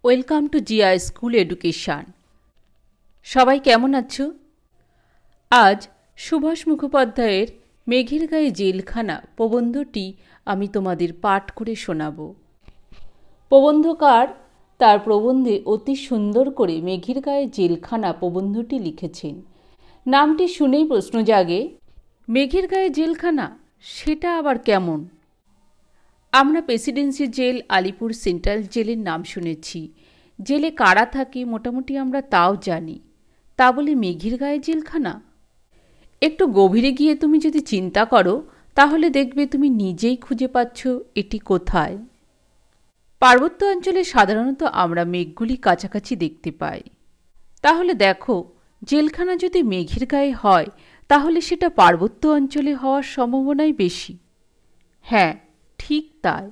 Welcome to Zia school education. সবাই কেমন আছো? আজ সুভাষ মুখোপাধ্যায়ের মেঘের গায়ে জেলখানা প্রবন্ধটি আমি তোমাদের পাঠ করে শোনাব। প্রবন্ধকার তার প্রবন্ধে অতি সুন্দর করে মেঘের গায়ে জেলখানা প্রবন্ধটি লিখেছেন। নামটি শুনেই প্রশ্ন জাগে, মেঘের গায়ে জেলখানা সেটা আবার কেমন? আমরা প্রেসিডেন্সি জেল, আলিপুর সেন্ট্রাল জেলের নাম শুনেছি। জেলে কারা থাকে মোটামুটি আমরা তাও জানি। তা বলে মেঘের গায়ে জেলখানা? একটু গভীরে গিয়ে তুমি যদি চিন্তা করো তাহলে দেখবে তুমি নিজেই খুঁজে পাচ্ছ এটি কোথায়। পার্বত্য অঞ্চলে সাধারণত আমরা মেঘগুলি কাছাকাছি দেখতে পাই। তাহলে দেখো, জেলখানা যদি মেঘের গায়ে হয় তাহলে সেটা পার্বত্য অঞ্চলে হওয়ার সম্ভাবনাই বেশি। হ্যাঁ, ঠিক তাই,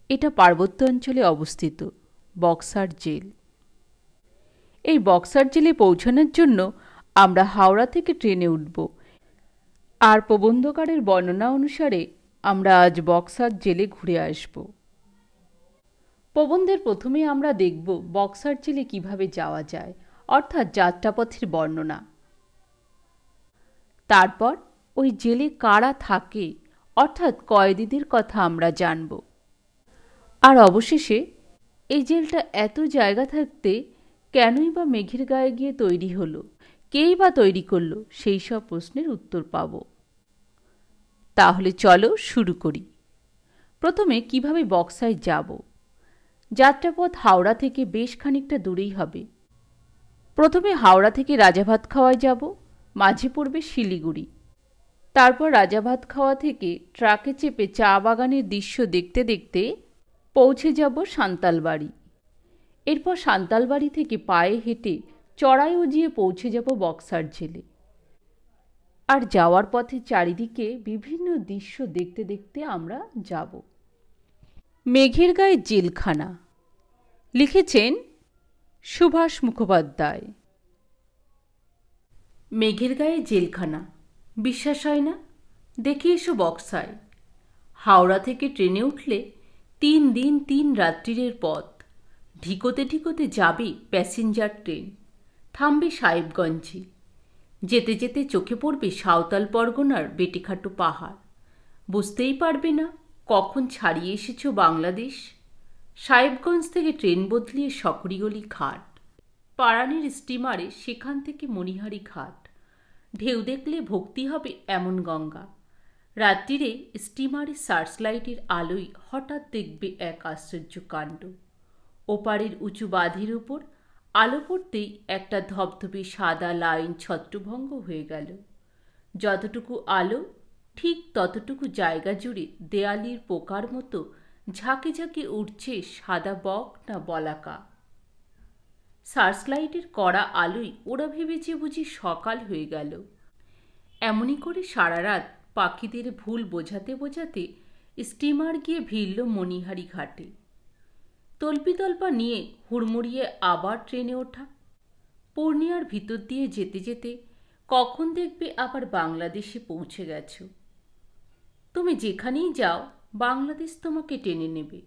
এটা পার্বত্য অঞ্চলে অবস্থিত বক্সার জেল। এই বক্সার জেলে পৌঁছানোর জন্য আমরা হাওড়া থেকে ট্রেনে উঠব, আর প্রবন্ধকারের বর্ণনা অনুসারে আমরা আজ বক্সার জেলে ঘুরে আসব। প্রবন্ধের প্রথমে আমরা দেখব বক্সার জেলে কিভাবে যাওয়া যায়, অর্থাৎ যাত্রাপথের বর্ণনা। তারপর ওই জেলে কারা থাকে, অর্থাৎ কয়েদিদের কথা আমরা জানব। আর অবশেষে এই জেলটা এত জায়গা থাকতে কেনই বা মেঘের গায়ে গিয়ে তৈরি হলো, কেই বা তৈরি করলো, সেই সব প্রশ্নের উত্তর পাব। তাহলে চলো শুরু করি। প্রথমে কিভাবে বক্সায় যাব। যাত্রাপথ হাওড়া থেকে বেশ খানিকটা দূরেই হবে। প্রথমে হাওড়া থেকে রাজাভাতখাওয়ায় যাব, মাঝে পড়বে শিলিগুড়ি। তারপর রাজাভাতখাওয়া থেকে ট্রাকে চেপে চা বাগানের দৃশ্য দেখতে দেখতে পৌঁছে যাব সান্তালবাড়ি। এরপর সান্তালবাড়ি থেকে পায়ে হেঁটে চড়াই উজিয়ে পৌঁছে যাব বক্সার জেলে। আর যাওয়ার পথে চারিদিকে বিভিন্ন দৃশ্য দেখতে দেখতে আমরা যাব। মেঘের গায়ে জেলখানা লিখেছেন সুভাষ মুখোপাধ্যায়। মেঘের গায়ে জেলখানা, বিশ্বাস হয় না? দেখে এসো বক্সায়। হাওড়া থেকে ট্রেনে উঠলে 3 দিন 3 রাত্রিরের পথ। ঢিকোতে ঢিকোতে যাবে প্যাসেঞ্জার ট্রেন, থামবে সাহেবগঞ্জে। যেতে যেতে চোখে পড়বে সাঁওতাল পরগনার বেটেখাটো পাহাড়। বুঝতেই পারবে না কখন ছাড়িয়ে এসেছ বাংলাদেশ। সাহেবগঞ্জ থেকে ট্রেন বদলিয়ে সকরিগলি ঘাট, পারানির স্টিমারে সেখান থেকে মণিহারি ঘাট। ঢেউ দেখলে ভক্তি হবে এমন গঙ্গা। রাত্রিরে স্টিমারের সার্চলাইটের আলোয় হঠাৎ দেখবে এক আশ্চর্য কাণ্ড। ওপারের উঁচু বাঁধের উপর আলো পড়তেই একটা ধবধবে সাদা লাইন ছত্রভঙ্গ হয়ে গেল। যতটুকু আলো ঠিক ততটুকু জায়গা জুড়ে দেয়ালির পোকার মতো ঝাঁকে ঝাঁকে উঠছে সাদা বক না বলাকা। সার্চলাইটের কড়া আলোয় ওরা ভেবেছে বুঝি সকাল হয়ে গেল। এমনই করে সারা রাত পাখিদের ভুল বোঝাতে বোঝাতে স্টিমার গিয়ে ভিড়ল মণিহারি ঘাটে। তল্পিতল্পা নিয়ে হুড়মুড়িয়ে আবার ট্রেনে ওঠা। পূর্ণিয়ার ভিতর দিয়ে যেতে যেতে কখন দেখবে আবার বাংলাদেশে পৌঁছে গেছ। তুমি যেখানেই যাও বাংলাদেশ তোমাকে টেনে নেবে।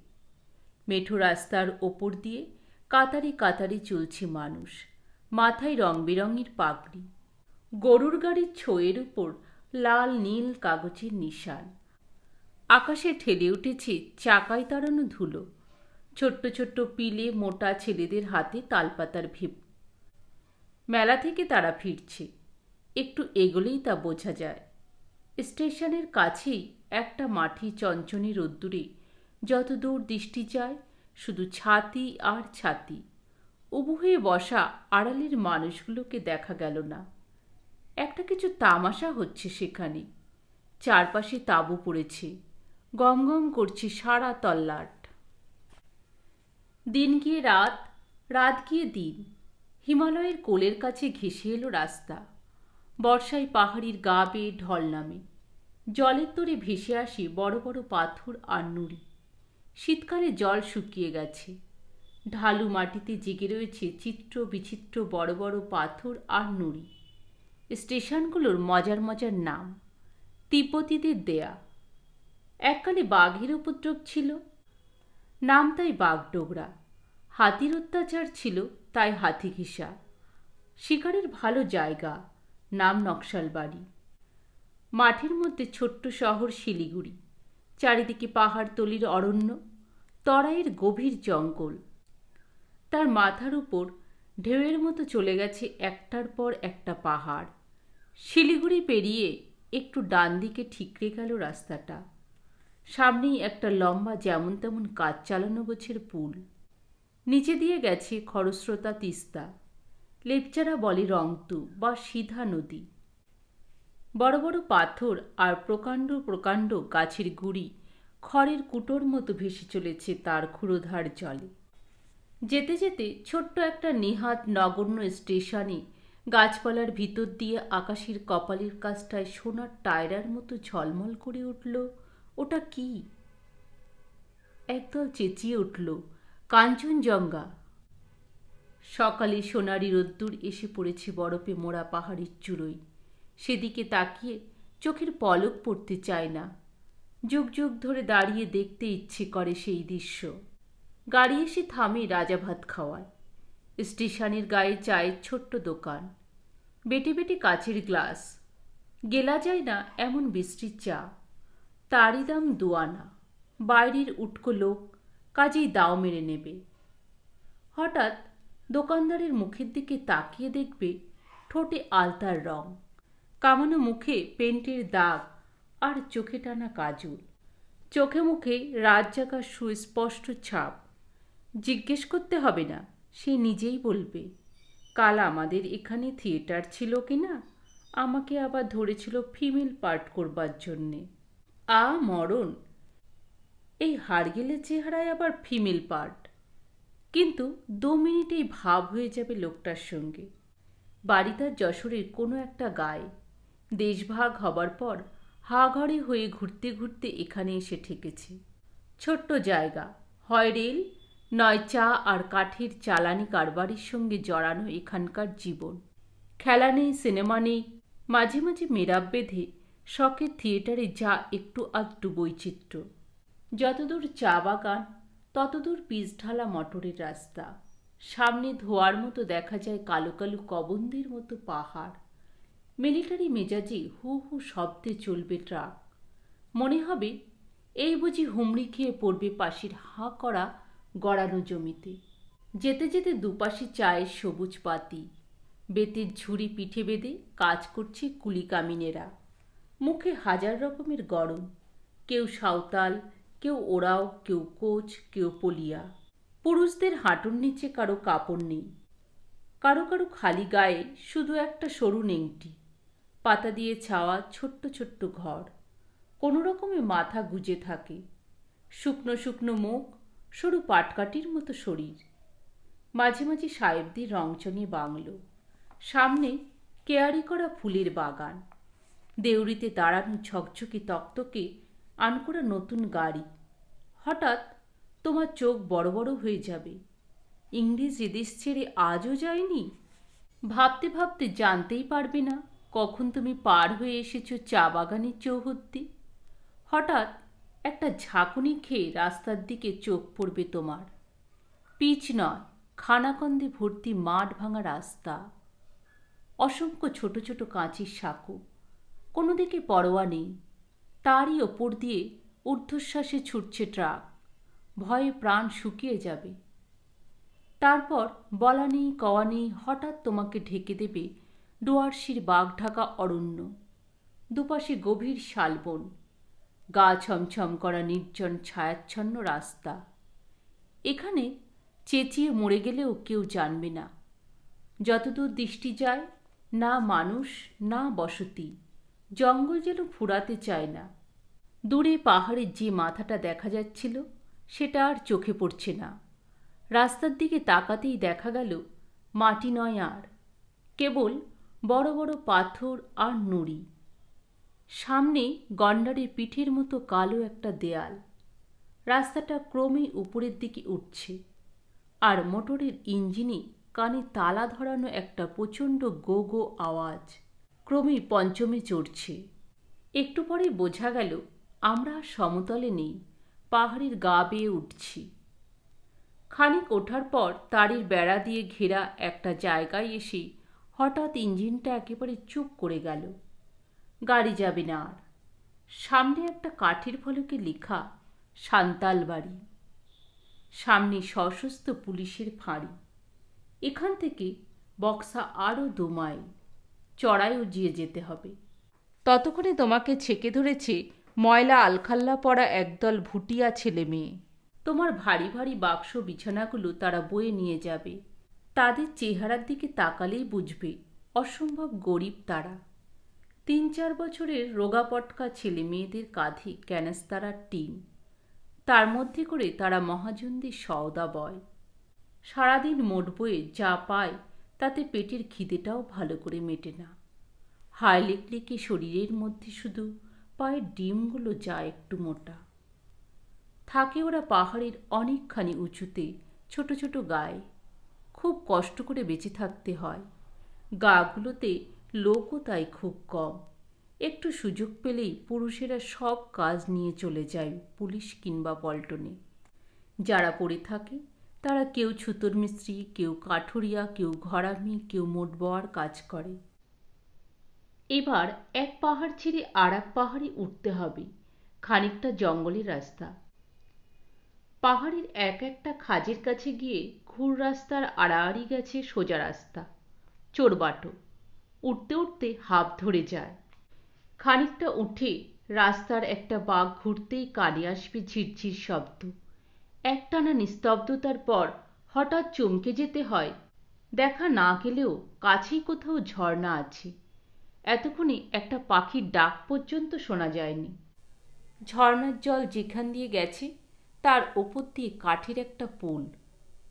মেঠো রাস্তার ওপর দিয়ে কাতারে কাতারে চলছে মানুষ, মাথায় রং বেরঙের পাগড়ি। গরুর গাড়ির ছোয়ের উপর লাল নীল কাগজের নিশান। আকাশে ঠেলে উঠেছে চাকায় তাড়ানো ধুলো। ছোট্ট ছোট্ট পিলে মোটা ছেলেদের হাতে তালপাতার ভেপ। মেলা থেকে তারা ফিরছে। একটু এগোলেই তা বোঝা যায়। স্টেশনের কাছেই একটা মাটি চঞ্চনে রোদ্দুরে যত দূর দৃষ্টি যায় শুধু ছাতি আর ছাতি। উবু হয়ে বসা আড়ালের মানুষগুলোকে দেখা গেল না। একটা কিছু তামাশা হচ্ছে সেখানে। চারপাশে তাঁবু পড়েছে, গম গম করছে সারা তল্লাট। দিন গিয়ে রাত, রাত গিয়ে দিন। হিমালয়ের কোলের কাছে ঘেঁষে এলো রাস্তা। বর্ষায় পাহাড়ির গা বেয়ে ঢল নামে। জলের তোরে ভেসে আসে বড় বড় পাথর আর নুড়ি। শীতকালে জল শুকিয়ে গেছে। ঢালু মাটিতে জেগে রয়েছে চিত্র বিচিত্র বড় বড় পাথর আর নুড়ি। স্টেশনগুলোর মজার মজার নাম তিব্বতীদের দেয়া। এককালে বাঘের উপদ্রব ছিল, নাম তাই বাগডোগরা। হাতির অত্যাচার ছিল, তাই হাতি ঘেঁষা। শিকারের ভালো জায়গা, নাম নকশালবাড়ি। মাঠের মধ্যে ছোট্ট শহর শিলিগুড়ি। চারিদিকে পাহাড়তলির অরণ্য, তরাইয়ের গভীর জঙ্গল। তার মাথার উপর ঢেউয়ের মতো চলে গেছে একটার পর একটা পাহাড়। শিলিগুড়ি পেরিয়ে একটু ডান দিকে ঠিকরে গেল রাস্তাটা। সামনেই একটা লম্বা যেমন তেমন কাজ চালানো গোছের পুল। নিচে দিয়ে গেছে খরস্রোতা তিস্তা। লেপচারা বলে রংতু বা সিধা নদী। বড় বড় পাথর আর প্রকাণ্ড প্রকাণ্ড গাছের গুঁড়ি খড়ের কুটোর মতো ভেসে চলেছে তার ক্ষুরোধার জলে। যেতে যেতে ছোট্ট একটা নেহাত নগণ্য স্টেশনে গাছপালার ভিতর দিয়ে আকাশের কপালের কাছটায় সোনার টায়রার মতো ঝলমল করে উঠল। ওটা কি? একদল চেঁচিয়ে উঠল, কাঞ্চনজঙ্ঘা। সকালে সোনারি রোদ্দুর এসে পড়েছে বরফে মোড়া পাহাড়ের চূড়োয়। সেদিকে তাকিয়ে চোখের পলক পড়তে চায় না। যুগ যুগ ধরে দাঁড়িয়ে দেখতে ইচ্ছে করে সেই দৃশ্য। গাড়ি এসে থামে রাজা ভাত খাওয়ায়। স্টেশনের গায়ে চায়ের ছোট্ট দোকান, বেটে বেটে কাচের গ্লাস। গেলা যায় না এমন বৃষ্টির চা, তারই দাম 2 আনা। বাইরের উটকো লোক, কাজেই দাও মেরে নেবে। হঠাৎ দোকানদারের মুখের দিকে তাকিয়ে দেখবে ঠোঁটে আলতার রং, কামানো মুখে পেন্টের দাগ আর চোখে টানা কাজল। চোখে মুখে রাত জাগার সুস্পষ্ট ছাপ। জিজ্ঞেস করতে হবে না, সে নিজেই বলবে, কাল আমাদের এখানে থিয়েটার ছিল কি না, আমাকে আবার ধরেছিল ফিমেল পার্ট করবার জন্যে। মরণ! এই হাড়গেলে চেহারায় আবার ফিমেল পার্ট। কিন্তু 2 মিনিটেই ভাব হয়ে যাবে লোকটার সঙ্গে। বাড়ি তার যশোরের কোনো একটা গায়ে। দেশভাগ হবার পর হাঘরে হয়ে ঘুরতে ঘুরতে এখানে এসে ঠেকেছে। ছোট্ট জায়গা, হয় রেল নয় চা আর কাঠের চালানি কারবারের সঙ্গে জড়ানো এখানকার জীবন। খেলা নেই, সিনেমা নেই, মাঝে মাঝে মেরাব বেঁধে শখের থিয়েটারে যা একটু আধটু বৈচিত্র্য। যতদূর চা বাগান ততদূর পিচ ঢালা মটরের রাস্তা। সামনে ধোয়ার মতো দেখা যায় কালো কালো কবন্দের মতো পাহাড়। মিলিটারি মেজাজে হু হু শব্দে চলবে ট্রাক। মনে হবে এই বুঝি হুমড়ি খেয়ে পড়বে পাশের হাঁ করা গড়ানো জমিতে। যেতে যেতে দুপাশে চায়ের সবুজ পাতি, বেতের ঝুড়ি পিঠে বেঁধে কাজ করছে কুলি কামিনেরা। মুখে হাজার রকমের গরম, কেউ সাঁওতাল, কেউ ওরাও, কেউ কোচ, কেউ পলিয়া। পুরুষদের হাঁটুর নিচে কারো কাপড় নেই, কারো কারো খালি গায়ে শুধু একটা সরু নেংটি, পাতা দিয়ে ছাওয়া ছোট্ট ছোট্ট ঘর। কোনো রকমে মাথা গুজে থাকে, শুকনো শুকনো মুখ, সরু পাটকাঠির মতো শরীর। মাঝে মাঝে সাহেবদের রংচঙে বাংলো। সামনে কেয়ারি করা ফুলের বাগান, দেউড়িতে দাঁড়ানো ঝকঝকে তক্তকে আনকোড়া নতুন গাড়ি। হঠাৎ তোমার চোখ বড় বড় হয়ে যাবে। ইংরেজ এদেশ ছেড়ে আজও যায়নি। ভাবতে ভাবতে জানতেই পারবে না কখন তুমি পার হয়ে এসেছো চা বাগানের চৌহদ্দি। হঠাৎ একটা ঝাঁকুনি খেয়ে রাস্তার দিকে চোখ পড়বে তোমার। পিচ নয়, খানাকন্দে ভর্তি মাঠ ভাঙা রাস্তা। অসংখ্য ছোট ছোট কাঁচের সাঁকো, কোনো দিকে পরোয়া নেই। তারই ওপর দিয়ে ঊর্ধ্বশ্বাসে ছুটছে ট্রাক। ভয়ে প্রাণ শুকিয়ে যাবে। তারপর বলা নেই কওয়া নেই হঠাৎ তোমাকে ঢেকে দেবে ডুয়ার্সির বাঘ ঢাকা অরণ্য। দুপাশে গভীর শালবন, গা ছমছম করা নির্জন ছায়াচ্ছন্ন রাস্তা। এখানে চেঁচিয়ে মরে গেলেও কেউ জানবে না। যতদূর দৃষ্টি যায়, না মানুষ না বসতি। জঙ্গল যেন ফুরাতে চায় না। দূরে পাহাড়ের যে মাথাটা দেখা যাচ্ছিল সেটা আর চোখে পড়ছে না। রাস্তার দিকে তাকাতেই দেখা গেল মাটি নয় আর, কেবল বড় বড় পাথর আর নুড়ি। সামনে গন্ডারের পিঠের মতো কালো একটা দেয়াল। রাস্তাটা ক্রমেই উপরের দিকে উঠছে, আর মোটরের ইঞ্জিনে কানে তালা ধরানো একটা প্রচণ্ড গো গো আওয়াজ ক্রমেই পঞ্চমে চড়ছে। একটু পরে বোঝা গেল আমরা সমতলে নেই, পাহাড়ের গা বেয়ে উঠছি। খানিক ওঠার পর তারের বেড়া দিয়ে ঘেরা একটা জায়গায় এসে হঠাৎ ইঞ্জিনটা একেবারে চুপ করে গেল। গাড়ি যাবে না আর। সামনে একটা কাঠের ফলকে লেখা সান্তাল বাড়ি, সামনে সশস্ত্র পুলিশের ফাঁড়ি। এখান থেকে বক্সা আরও 2 মাইল চড়াই উজিয়ে যেতে হবে। ততক্ষণে তোমাকে ছেঁকে ধরেছে ময়লা আলখাল্লা পড়া একদল ভুটিয়া ছেলে মেয়ে। তোমার ভারী ভারী বাক্স বিছানাগুলো তারা বয়ে নিয়ে যাবে। তাদের চেহারার দিকে তাকালেই বুঝবে অসম্ভব গরিব তারা। 3-4 বছরের রোগাপটকা ছেলে মেয়েদের কাঁধে ক্যানাস্তারার টিন, তার মধ্যে করে তারা মহাজনদের সওদা বয়। সারাদিন মোট বয়ে যা পায় তাতে পেটের খিদেটাও ভালো করে মেটে না। হায় লেকলেকে শরীরের মধ্যে শুধু পায়ের ডিমগুলো যা একটু মোটা। থাকে ওরা পাহাড়ের অনেকখানি উঁচুতে ছোট ছোট গায়ে। খুব কষ্ট করে বেঁচে থাকতে হয়। গাগুলোতে লোকও তাই খুব কম। একটু সুযোগ পেলেই পুরুষেরা সব কাজ নিয়ে চলে যায় পুলিশ কিংবা পল্টনে। যারা পড়ে থাকে তারা কেউ ছুতোর মিস্ত্রি, কেউ কাঠুরিয়া, কেউ ঘরামি, কেউ মোটবওয়ার কাজ করে। এবার এক পাহাড় ছেড়ে আর এক পাহাড়ে উঠতে হবে। খানিকটা জঙ্গলের রাস্তা। পাহাড়ের এক একটা খাজের কাছে গিয়ে ঘুর রাস্তার আড়াআড়ি গেছে সোজা রাস্তা, চোরবাটো। উঠতে উঠতে হাঁপ ধরে যায়। খানিকটা উঠে রাস্তার একটা বাঁক ঘুরতেই কানে আসবে ঝিরঝির শব্দ। একটানা নিস্তব্ধতার পর হঠাৎ চমকে যেতে হয়। দেখা না গেলেও কাছেই কোথাও ঝর্ণা আছে। এতক্ষণে একটা পাখির ডাক পর্যন্ত শোনা যায়নি। ঝর্ণার জল যেখান দিয়ে গেছে তার ওপর দিয়ে কাঠের একটা পুল।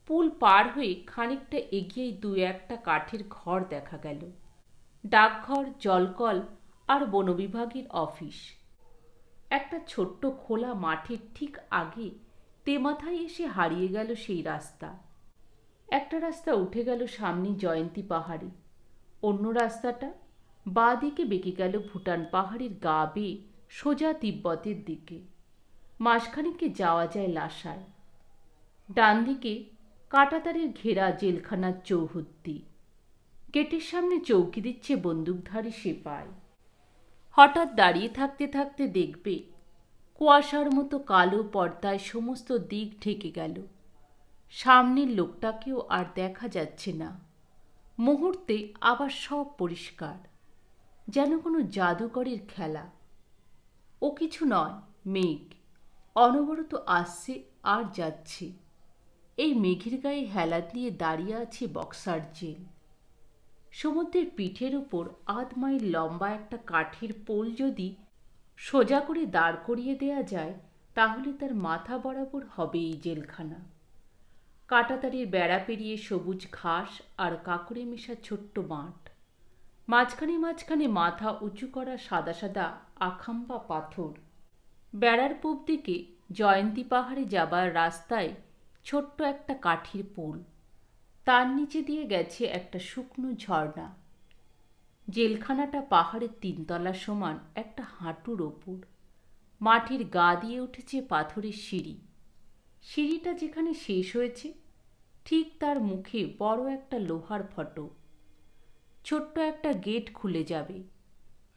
পুল পার হয়ে খানিকটা এগিয়েই 2-1টা কাঠের ঘর দেখা গেল। ডাকঘর, জলকল আর বনবিভাগের অফিস। একটা ছোট্ট খোলা মাঠের ঠিক আগে তেমাথায় এসে হারিয়ে গেল সেই রাস্তা। একটা রাস্তা উঠে গেল সামনে জয়ন্তী পাহাড়ে। অন্য রাস্তাটা বাঁ দিকে বেঁকে গেল ভুটান পাহাড়ের গা বেয়ে সোজা তিব্বতের দিকে। মাসখানেকে যাওয়া যায় লাসায়। ডান দিকে কাঁটাতারের ঘেরা জেলখানার চৌহদ্দি। গেটের সামনে চৌকি দিচ্ছে বন্দুকধারী সেপাই। হঠাৎ দাঁড়িয়ে থাকতে থাকতে দেখবে কুয়াশার মতো কালো পর্দায় সমস্ত দিক ঢেকে গেল। সামনের লোকটাকেও আর দেখা যাচ্ছে না। মুহূর্তে আবার সব পরিষ্কার, যেন কোনো জাদুকরের খেলা। ও কিছু নয়, মেঘ অনবরত আসছে আর যাচ্ছে। এই মেঘের গায়ে হেলা দিয়ে দাঁড়িয়ে আছে বক্সার জেল। সমুদ্রের পিঠের উপর 8 মাইল লম্বা একটা কাঠের পোল যদি সোজা করে দাঁড় করিয়ে দেয়া যায় তাহলে তার মাথা বরাবর হবে এই জেলখানা। কাঁটাতারের বেড়া পেরিয়ে সবুজ ঘাস আর কাঁকড়ে মেশা ছোট্ট মাঠ। মাঝখানে মাঝখানে মাথা উঁচু করা সাদা সাদা আখাম্বা পাথর। বেড়ার পূব দিকে জয়ন্তী পাহাড়ে যাবার রাস্তায় ছোট্ট একটা কাঠের পোল। তার নিচে দিয়ে গেছে একটা শুকনো ঝর্ণা। জেলখানাটা পাহাড়ের 3 তলা সমান একটা হাঁটুর ওপর। মাটির গা দিয়ে উঠেছে পাথরের সিঁড়ি। সিঁড়িটা যেখানে শেষ হয়েছে ঠিক তার মুখে বড় একটা লোহার ফটক। ছোট্ট একটা গেট খুলে যাবে।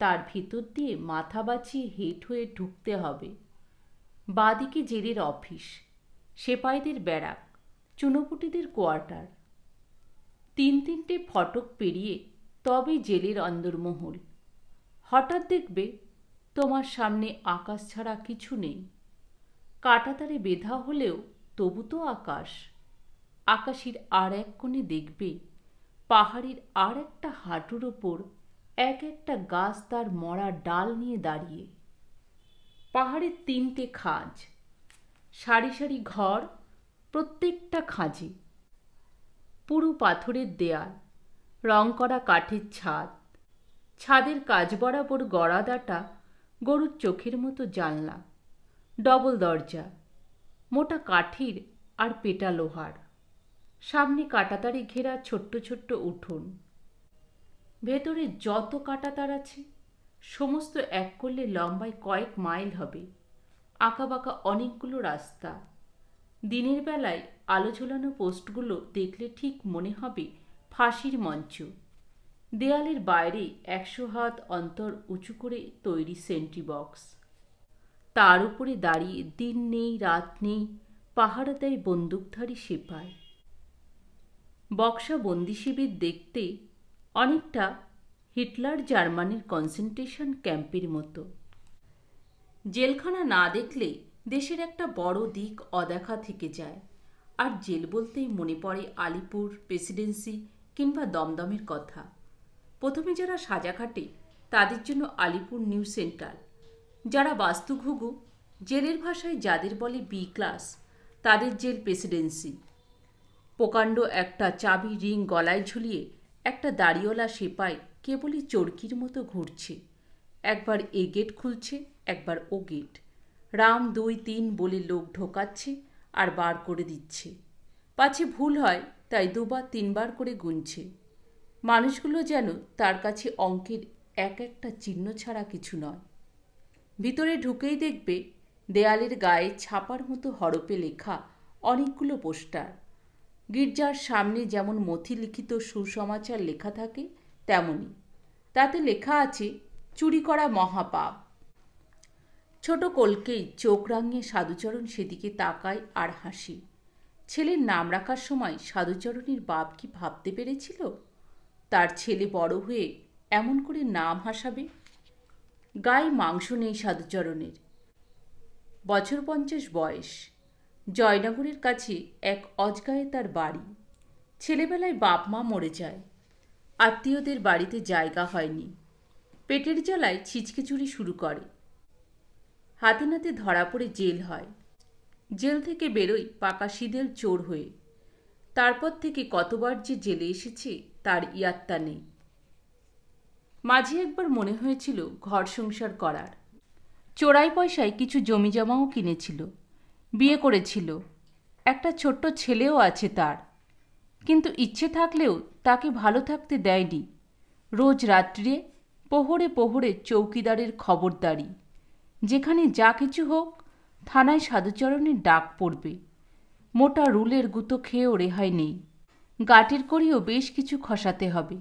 তার ভিতর দিয়ে মাথা বাঁচিয়ে হেঁট হয়ে ঢুকতে হবে। বাঁদিকে জেলের অফিস, সেপাইদের ব্যারাক, চুনোপুটিদের কোয়ার্টার। 3-3টে ফটক পেরিয়ে তবে জেলের অন্দরমহল। হঠাৎ দেখবে তোমার সামনে আকাশ ছাড়া কিছু নেই। কাঁটাতারে বেঁধা হলেও তবু তো আকাশ। আকাশের আর এক কোণে দেখবে পাহাড়ের আর একটা হাঁটুর ওপর এক একটা গাছ তার মরা ডাল নিয়ে দাঁড়িয়ে। পাহাড়ের 3টে খাঁজ, সারি সারি ঘর, প্রত্যেকটা খাঁজে পুরু পাথরের দেয়াল, রং করা কাঠের ছাদ। ছাদের কাজ বরাবর গড়াদাটা গরুর চোখের মতো জানলা, ডবল দরজা, মোটা কাঠের আর পেটা লোহার। সামনে কাঁটাতারে ঘেরা ছোট্ট ছোট্ট উঠোন। ভেতরে যত কাঁটাতার আছে সমস্ত এক করলে লম্বায় কয়েক মাইল হবে। আঁকাবাঁকা অনেকগুলো রাস্তা। দিনের বেলায় আলো ঝোলানো পোস্টগুলো দেখলে ঠিক মনে হবে ফাঁসির মঞ্চ। দেয়ালের বাইরে 100 হাত অন্তর উঁচু করে তৈরি সেন্ট্রি বক্স। তার উপরে দাঁড়িয়ে দিন নেই রাত নেই পাহারা দেয় বন্দুকধারী সিপাই। বক্সা বন্দি শিবির দেখতে অনেকটা হিটলার জার্মানির কনসেন্ট্রেশন ক্যাম্পের মতো। জেলখানা না দেখলে দেশের একটা বড় দিক অদেখা থেকে যায়। আর জেল বলতেই মনে পড়ে আলিপুর, প্রেসিডেন্সি কিংবা দমদমের কথা। প্রথমে যারা সাজা খাটে তাদের জন্য আলিপুর নিউ সেন্ট্রাল, যারা বাস্তুঘুঘু, জেলের ভাষায় যাদের বলে বি ক্লাস, তাদের জেল প্রেসিডেন্সি। প্রকাণ্ড একটা চাবি রিং গলায় ঝুলিয়ে একটা দাড়িওয়ালা সেপাই কেবলই চরকির মতো ঘুরছে। একবার এ গেট খুলছে, একবার ও গেট। রাম 2, 3 বলে লোক ঢোকাচ্ছে আর বার করে দিচ্ছে। পাছে ভুল হয় তাই 2 বার 3 বার করে গুনছে। মানুষগুলো যেন তার কাছে অঙ্কের এক একটা চিহ্ন ছাড়া কিছু নয়। ভিতরে ঢুকেই দেখবে দেয়ালের গায়ে ছাপার মতো হরপে লেখা অনেকগুলো পোস্টার। গির্জার সামনে যেমন মথি লিখিত সুসমাচার লেখা থাকে তেমনি। তাতে লেখা আছে চুরি করা মহাপাপ। ছোট কলকেই চোখ রাঙিয়ে সাধুচরণ সেদিকে তাকায় আর হাসি। ছেলের নাম রাখার সময় সাধুচরণের বাপ কি ভাবতে পেরেছিল তার ছেলে বড় হয়ে এমন করে নাম হাসাবে? গায়ে মাংস নেই সাধুচরণের। বছর 50 বয়স। জয়নগরের কাছে এক অজগায়ে তার বাড়ি। ছেলেবেলায় বাপ মা মরে যায়। আত্মীয়দের বাড়িতে জায়গা হয়নি। পেটের জ্বালায় ছিচকে চুরি শুরু করে। হাতে নাতে ধরা পড়ে জেল হয়। জেল থেকে বেরোয় পাকা সিদেল চোর হয়ে। তারপর থেকে কতবার যে জেলে এসেছে তার ইয়াত্তা নেই। মাঝে একবার মনে হয়েছিল ঘর সংসার করার। চোরাই পয়সায় কিছু জমি জমাও কিনেছিল। বিয়ে করেছিল। একটা ছোট্ট ছেলেও আছে তার। কিন্তু ইচ্ছে থাকলেও তাকে ভালো থাকতে দেয়নি। রোজ রাত্রে প্রহরে প্রহরে চৌকিদারের খবরদারি। যেখানে যা কিছু হোক থানায় সাধুচরণের ডাক পড়বে। মোটা রুলের গুঁতো খেয়েও রেহাই নেই। গাটের করিও বেশ কিছু খসাতে হবে।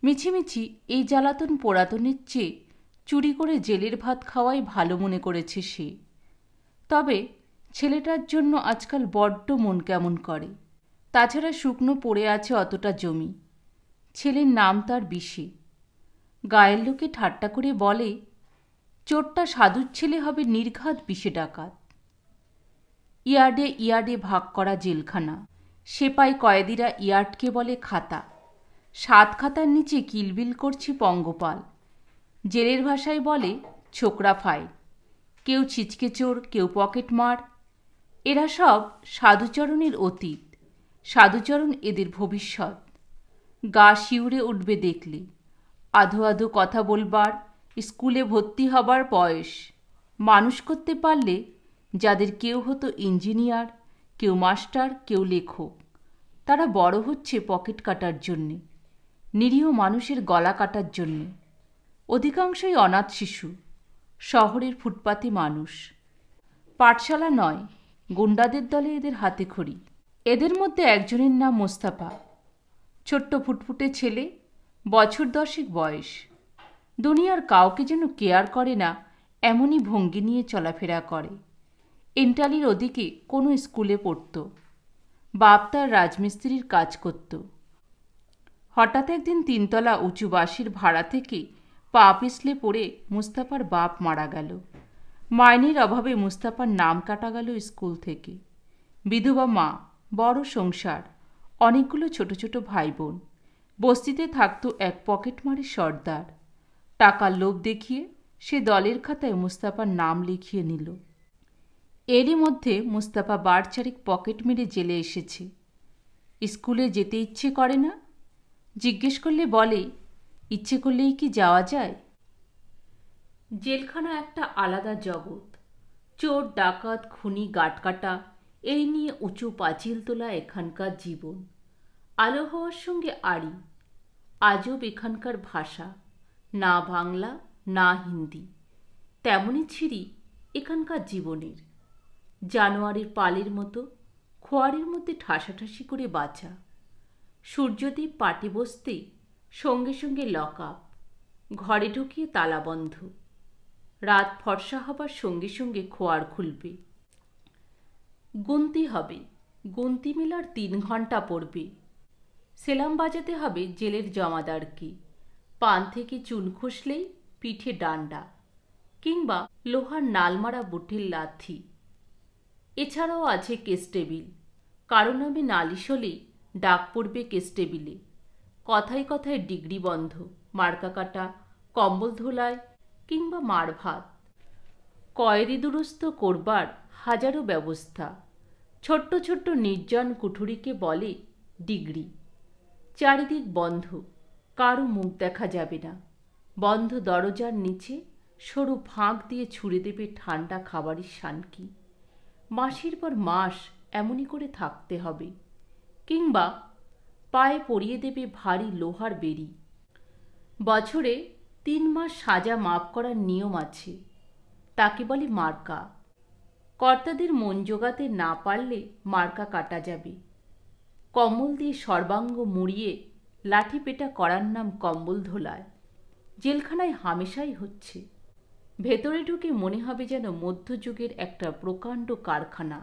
মিছিমিছি এই জ্বালাতন পোড়াতনের চেয়ে চুরি করে জেলের ভাত খাওয়াই ভালো মনে করেছে সে। তবে ছেলেটার জন্য আজকাল বড্ড মন কেমন করে। তাছাড়া শুকনো পড়ে আছে অতটা জমি। ছেলের নাম তার বিষে। গায়ের লোকে ঠাট্টা করে বলে, চোরটা সাধুর ছেলে হবে নির্ঘাত বিষে ডাকাত। ইয়ার্ডে ইয়ার্ডে ভাগ করা জেলখানা। সেপাই কয়েদিরা ইয়ার্ডকে বলে খাতা। 7 খাতার নিচে কিলবিল করছে পঙ্গপাল। জেলের ভাষায় বলে ছোকরা ফাইল। কেউ ছিচকে চোর, কেউ পকেট মার। এরা সব সাধুচরণের অতীত। সাধুচরণ এদের ভবিষ্যৎ। গা শিউরে উঠবে দেখলে। আধো আধো কথা বলবার, স্কুলে ভর্তি হবার বয়স। মানুষ করতে পারলে যাদের কেউ হতো ইঞ্জিনিয়ার, কেউ মাস্টার, কেউ লেখক, তারা বড় হচ্ছে পকেট কাটার জন্যে, নিরীহ মানুষের গলা কাটার জন্যে। অধিকাংশই অনাথ শিশু, শহরের ফুটপাতে মানুষ। পাঠশালা নয়, গুন্ডাদের দলে এদের হাতে খড়ি। এদের মধ্যে একজনের নাম মোস্তাফা। ছোট্ট ফুটফুটে ছেলে, বছর 10 বয়স। দুনিয়ার কাউকে যেন কেয়ার করে না এমনই ভঙ্গি নিয়ে চলাফেরা করে। এন্টালির ওদিকে কোনো স্কুলে পড়ত। বাপ তার রাজমিস্ত্রির কাজ করত। হঠাৎ একদিন 3 তলা উঁচু বাসির ভাড়া থেকে পা পিছলে পড়ে মুস্তাফার বাপ মারা গেল। মাইনের অভাবে মুস্তাফার নাম কাটা গেল স্কুল থেকে। বিধবা মা, বড় সংসার, অনেকগুলো ছোট ছোট ভাই বোন। বস্তিতে থাকত এক পকেটমারি সর্দার। টাকার লোভ দেখিয়ে সে দলের খাতায় মুস্তাফার নাম লিখিয়ে নিল। এরই মধ্যে মুস্তাফা 12 পকেট মেরে জেলে এসেছে। স্কুলে যেতে ইচ্ছে করে না। জিজ্ঞেস করলে বলে, ইচ্ছে করলেই কি যাওয়া যায়? জেলখানা একটা আলাদা জগৎ। চোর, ডাকাত, খুনি, গাটকাটা, এই নিয়ে উঁচু পাঁচিল তোলা এখানকার জীবন। আলো হওয়ার সঙ্গে আড়ি। আজব এখানকার ভাষা, না বাংলা না হিন্দি। তেমনই ছিরি এখানকার জীবনের। জানোয়ারের পালের মতো খোয়ারের মধ্যে ঠাসাঠাসি করে বাঁচা। সূর্যদীপ পাটে বসতেই সঙ্গে সঙ্গে লক আপ, ঘরে ঢুকিয়ে তালা বন্ধ। রাত ফর্সা হবার সঙ্গে সঙ্গে খোয়ার খুলবে। গুনতি হবে, গুনতি মেলার 3 ঘন্টা পড়বে। সেলাম বাজাতে হবে জেলের জমাদারকে। পান থেকে চুন খসলেই পিঠে ডান্ডা কিংবা লোহার নালমারা বুটের লাথি। এছাড়াও আছে কেস টেবিল। কারো নামে নালিশ হলেই ডাক পড়বে কেস টেবিলে। কথায় কথায় ডিগ্রি বন্ধ, মার্কা কাটা, কম্বল ধোলায় কিংবা মার ভাত। কয়েদি দুরস্ত করবার হাজারো ব্যবস্থা। ছোট্ট ছোট্ট নির্জন কুঠুরিকে বলে ডিগ্রি। চারিদিক বন্ধ, কারো মুখ দেখা যাবে না। বন্ধ দরজার নিচে সরু ফাঁক দিয়ে ছুঁড়ে দেবে ঠান্ডা খাবারের শানকি। মাসের পর মাস এমনই করে থাকতে হবে, কিংবা পায়ে পরিয়ে দেবে ভারী লোহার বেড়ি। বছরে 3 মাস সাজা মাপ করার নিয়ম আছে, তাকে বলে মার্কা। কর্তাদের মন জোগাতে না পারলে মার্কা কাটা যাবে। কম্বল দিয়ে সর্বাঙ্গ মুড়িয়ে লাঠি পেটা করার নাম কম্বল ধোলায়। জেলখানায় হামেশাই হচ্ছে। ভেতরে ঢুকে মনে হবে যেন মধ্যযুগের একটা প্রকাণ্ড কারখানা।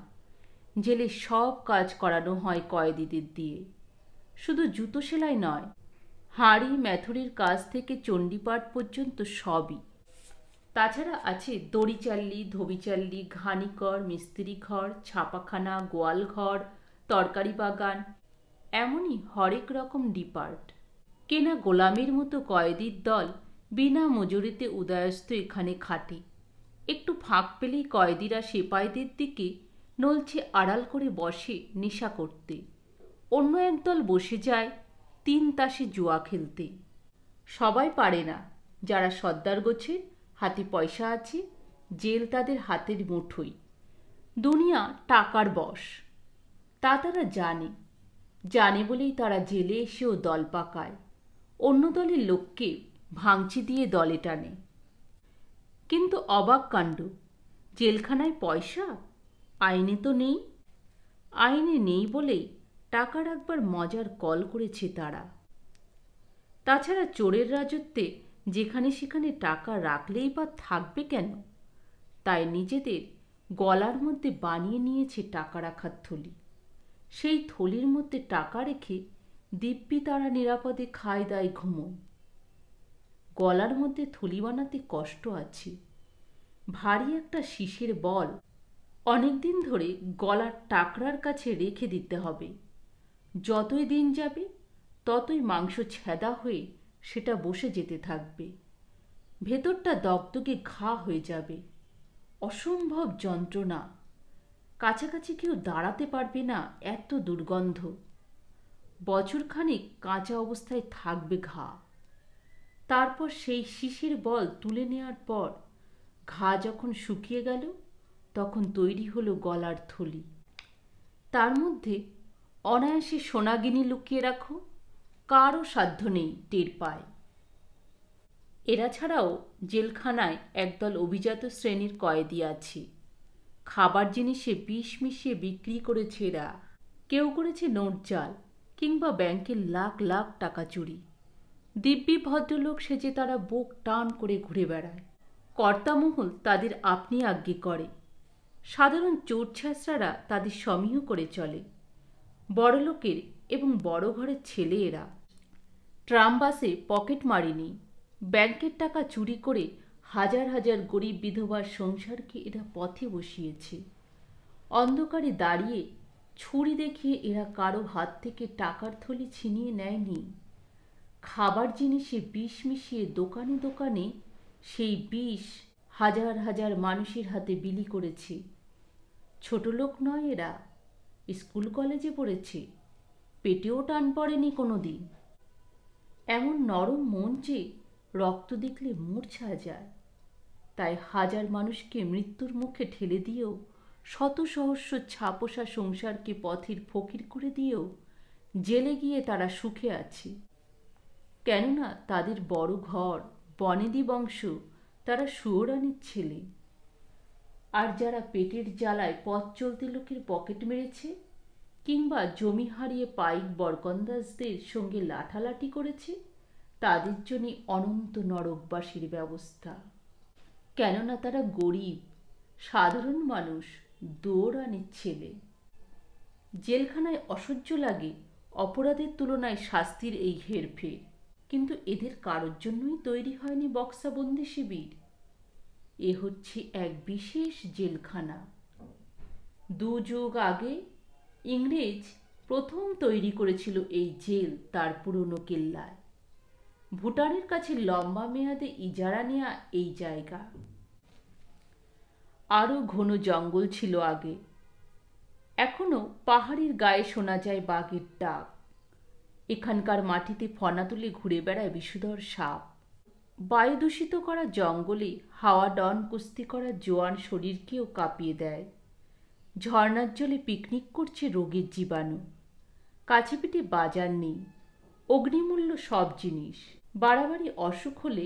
জেলে সব কাজ করানো হয় কয়েদিদের দিয়ে। শুধু জুতো সেলাই নয়, হাঁড়ি ম্যাথুরির কাজ থেকে চণ্ডীপাঠ পর্যন্ত সবই। তাছাড়া আছে দড়িচাল্লি, ধোবিচাল্লি, ঘানিকর, মিস্ত্রি ঘর, ছাপাখানা, গোয়ালঘর, তরকারি বাগান, এমনই হরেক রকম ডিপার্ট। কেনা গোলামের মতো কয়েদির দল বিনা মজুরিতে উদয়স্ত এখানে খাটে। একটু ফাঁক পেলেই কয়েদিরা সেপাইদের দিকে নলছে আড়াল করে বসে নেশা করতে। অন্য একদল বসে যায় 3 তাসে জুয়া খেলতে। সবাই পারে না। যারা সর্দার গোছের, হাতে পয়সা আছে, জেল তাদের হাতের মুঠোই। দুনিয়া টাকার বশ, তা তারা জানে। জানে বলেই তারা জেলে এসেও দল পাকায়। অন্য দলের লোককে ভাঙচি দিয়ে দলে টানে। কিন্তু অবাক কাণ্ড, জেলখানায় পয়সা আইনে তো নেই। আইনে নেই বলেই টাকা রাখবার মজার কল করেছে তারা। তাছাড়া চোরের রাজত্বে যেখানে সেখানে টাকা রাখলেই বা থাকবে কেন? তাই নিজেদের গলার মধ্যে বানিয়ে নিয়েছে টাকা রাখার থলি। সেই থলির মধ্যে টাকা রেখে দিব্যি তারা নিরাপদে খায় দায় ঘুমোয়। গলার মধ্যে থলি বানাতে কষ্ট আছে। ভারী একটা শীষের বল অনেকদিন ধরে গলার টাকরার কাছে রেখে দিতে হবে। যতই দিন যাবে ততই মাংস ছেদা হয়ে সেটা বসে যেতে থাকবে। ভেতরটা দগদগে ঘা হয়ে যাবে। অসম্ভব যন্ত্রণা। কাছাকাছি কেউ দাঁড়াতে পারবে না, এত দুর্গন্ধ। বছরখানেক কাঁচা অবস্থায় থাকবে ঘা। তারপর সেই শীষের বল তুলে নেওয়ার পর ঘা যখন শুকিয়ে গেল, তখন তৈরি হলো গলার থলি। তার মধ্যে অনায়াসে সোনাগিনি লুকিয়ে রাখো, কারও সাধ্য নেই টের পায়। এরা ছাড়াও জেলখানায় একদল অভিজাত শ্রেণীর কয়েদি আছে। খাবার জিনিসে বিষ মিশিয়ে বিক্রি করেছে এরা। কেউ করেছে নোট জাল কিংবা ব্যাংকের লাখ লাখ টাকা চুরি। দিব্যি ভদ্রলোক সেজে তারা বুক টান করে ঘুরে বেড়ায়। কর্তামহল তাদের আপনি আজ্ঞে করে। সাধারণ চোরছ্যাঁচড়ারা তাদের সমীহ করে চলে। বড়লোকের এবং বড় ঘরের ছেলে এরা। ট্রাম বাসে পকেট মারিনি, ব্যাংকের টাকা চুরি করে হাজার হাজার গরিব বিধবার সংসারকে এরা পথে বসিয়েছে। অন্ধকারে দাঁড়িয়ে ছুরি দেখিয়ে এরা কারো হাত থেকে টাকার থলি ছিনিয়ে নেয়নি। খাবার জিনিসে বিষ মিশিয়ে দোকানে দোকানে সেই বিষ হাজার হাজার মানুষের হাতে বিলি করেছে। ছোট লোক নয় এরা, স্কুল কলেজে পড়েছে, পেটেও টান পড়েনি কোনো দিন। এমন নরম মন যে রক্ত দেখলে মূর্ছা যায়। তাই হাজার মানুষকে মৃত্যুর মুখে ঠেলে দিয়েও, শত সহস্র ছাপোষা সংসারকে পথের ফকির করে দিয়েও জেলে গিয়ে তারা সুখে আছে। কেননা তাদের বড় ঘর, বনেদি বংশ, তারা সুয়োরানির ছেলে। আর যারা পেটের জ্বালায় পথ চলতি লোকের পকেট মেরেছে, কিংবা জমি হারিয়ে পাইক বরকন্দাজদের সঙ্গে লাঠালাঠি করেছে, তাদের জন্য অনন্ত নরকবাসীর ব্যবস্থা। কেননা তারা গরিব, সাধারণ মানুষ, দৌড়ানের ছেলে। জেলখানায় অসহ্য লাগে অপরাধের তুলনায় শাস্তির এই হেরফের, কিন্তু এদের কারোর জন্যই তৈরি হয়নি বক্সাবন্দি শিবির। এ হচ্ছে এক বিশেষ জেলখানা। 2 যুগ আগে ইংরেজ প্রথম তৈরি করেছিল এই জেল তার পুরনো কেল্লায়। ভুটানের কাছে লম্বা মেয়াদে ইজারা নেয়া এই জায়গা। আরও ঘন জঙ্গল ছিল আগে। এখনো পাহাড়ের গায়ে শোনা যায় বাঘের ডাক। এখানকার মাটিতে ফনা তুলে ঘুরে বেড়ায় বিষধর সাপ। বায়ু দূষিত করা জঙ্গলে হাওয়া ডন কুস্তি করা জোয়ান শরীরকেও কাঁপিয়ে দেয়। ঝর্নার জলে পিকনিক করছে রোগের জীবাণু। কাছে পিঠে বাজার নেই, অগ্নিমূল্য সব জিনিস। বাড়াবাড়ি অসুখ হলে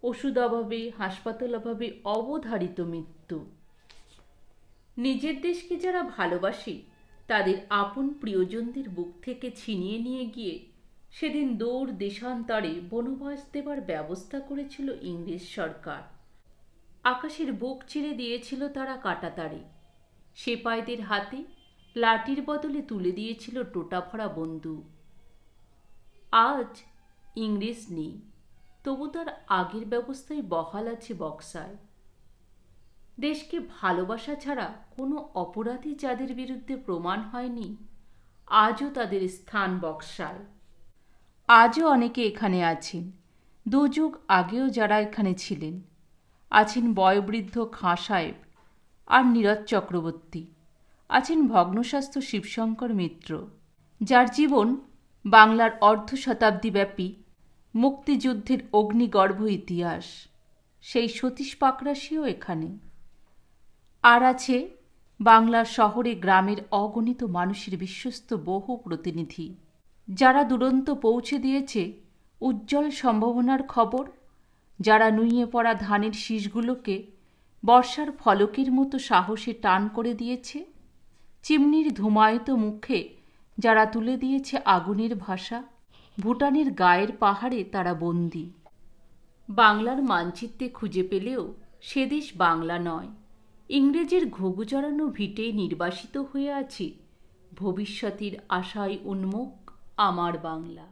ওষুধ অভাবে, হাসপাতাল অভাবে অবধারিত মৃত্যু। নিজের দেশকে যারা ভালোবাসে তাদের আপন প্রিয়জনদের বুক থেকে ছিনিয়ে নিয়ে গিয়ে সেদিন দৌড় দেশান্তরে বনবাস দেবার ব্যবস্থা করেছিল ইংরেজ সরকার। আকাশের বুক চিরে দিয়েছিল তারা কাঁটাতারে। সেপাইদের হাতে লাঠির বদলে তুলে দিয়েছিল টোটা ভরা বন্দুক। আজ ইংরেজ নেই, তবু তার আগের ব্যবস্থায় বহাল আছে বক্সায়। দেশকে ভালোবাসা ছাড়া কোনো অপরাধী যাদের বিরুদ্ধে প্রমাণ হয়নি, আজও তাদের স্থান বক্সায়। আজও অনেকে এখানে আছেন, 2 যুগ আগেও যারা এখানে ছিলেন। আছেন বয়োবৃদ্ধ খাঁ সাহেব আর নীরজ চক্রবর্তী। আছেন ভগ্নস্বাস্থ্য শিবশঙ্কর মিত্র, যার জীবন বাংলার অর্ধ শতাব্দীব্যাপী মুক্তিযুদ্ধের অগ্নিগর্ভ ইতিহাস। সেই সতীশ পাকরাশিও এখানে। আর আছে বাংলার শহরে গ্রামের অগণিত মানুষের বিশ্বস্ত বহু প্রতিনিধি, যারা দুরন্ত পৌঁছে দিয়েছে উজ্জ্বল সম্ভাবনার খবর, যারা নুইয়ে পড়া ধানের শীষগুলোকে বর্ষার ফলকের মতো সাহসে টান করে দিয়েছে, চিমনির ধুমায়িত মুখে যারা তুলে দিয়েছে আগুনের ভাষা। ভুটানের গায়ের পাহাড়ে তারা বন্দী। বাংলার মানচিত্রে খুঁজে পেলেও সে দেশ বাংলা নয়। ইংরেজের ঘুঘু চড়ানো ভিটেই নির্বাসিত হয়ে আছে ভবিষ্যতের আশায় উন্মুখ আমার বাংলা।